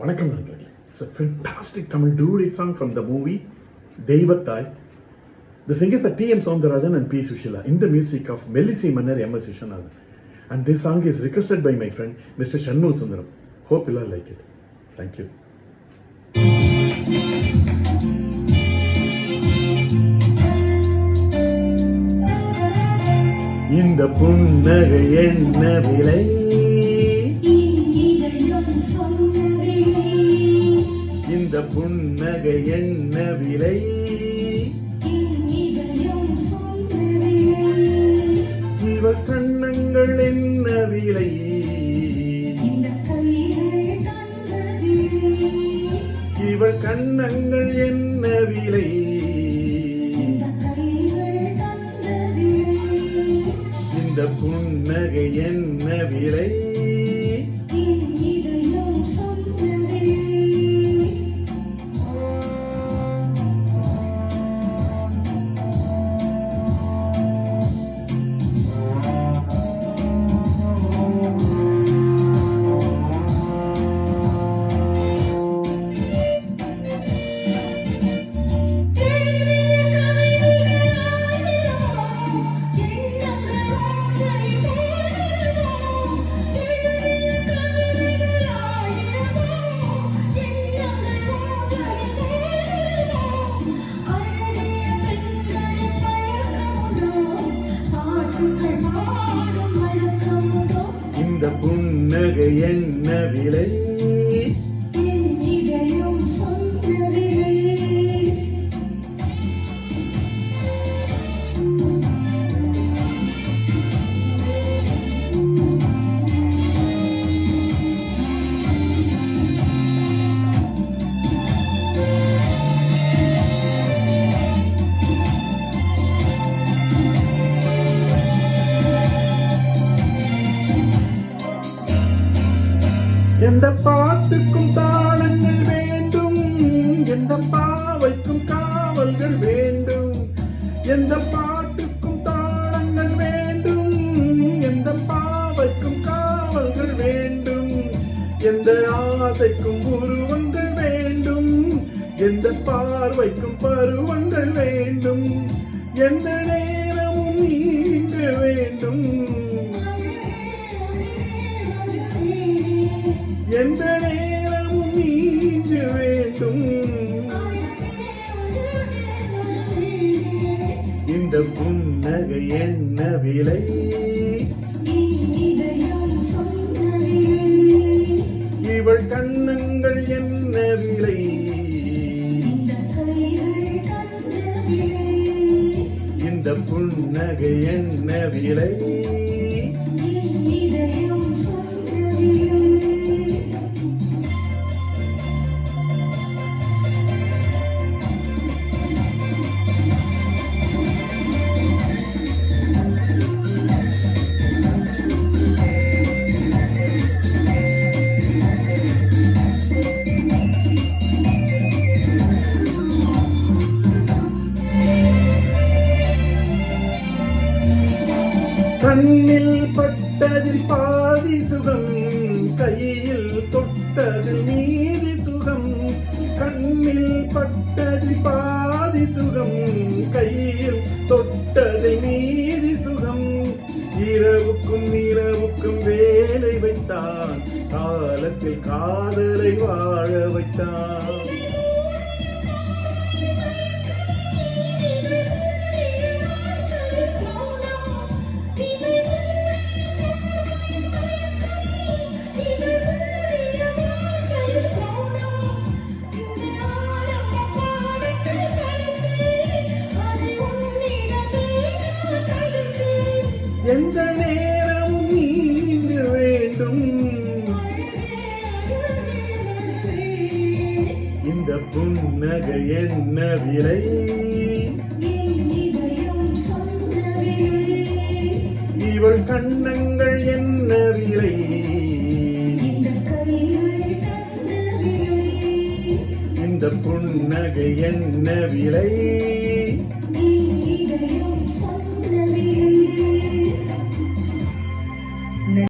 வணக்கம் நண்பர்களே. It's a fantastic Tamil duet song from the movie Deivathai. The singers are T.M. Soundarajan and P. Sushila in the music of Melisi Mannar M.S. Vishwanathan. And this song is requested by my friend Mr. Shanmu Sundaram. Hope you'll all like it. Thank you. இந்த புன்னகை என்ன விலை, இந்த புன்னகை என்ன விலை, இவள் கண்ணங்கள் என்ன விலை, இவள் கண்ணங்கள் என்ன விலை, இந்த புன்னகை என்ன விலை. இந்த புன்னகை என்ன விலை, எந்த பாட்டுக்கும் தாளங்கள் வேண்டும், எந்த பாவைக்கும் காவல்கள் வேண்டும், எந்த பாட்டுக்கும் தாளங்கள் வேண்டும், எந்த பாவைக்கும் காவல்கள் வேண்டும், எந்த ஆசைக்கும் உருவங்கள் வேண்டும், எந்த பார்வைக்கும் பருவங்கள் வேண்டும், எந்த நேரமும் நீங்க வேண்டும், எந்த நேரமும் நீங்க வேண்டும். இந்த புன்னகை என்ன விலை, இவள் கண்ணங்கள் என்ன விலை, இந்த புன்னகை என்ன விலை. கண்ணில் பட்டதில் பாதி சுகம், கையில் தொட்டதில் மீதி சுகம், கண்ணில் பட்டதில் பாதி சுகம், கையில் தொட்டதில் மீதி சுகம், இரவுக்கும் இரவுக்கும் வேலை வைத்தான், காலத்தில் காதலை வாழ வைத்தான். எந்த நேரமும் நீங்க வேண்டும், இந்த புன்னகை என்ன விலை, இவள் கண்ணங்கள் என்ன விலை, இந்த புன்னகை என்ன விலை.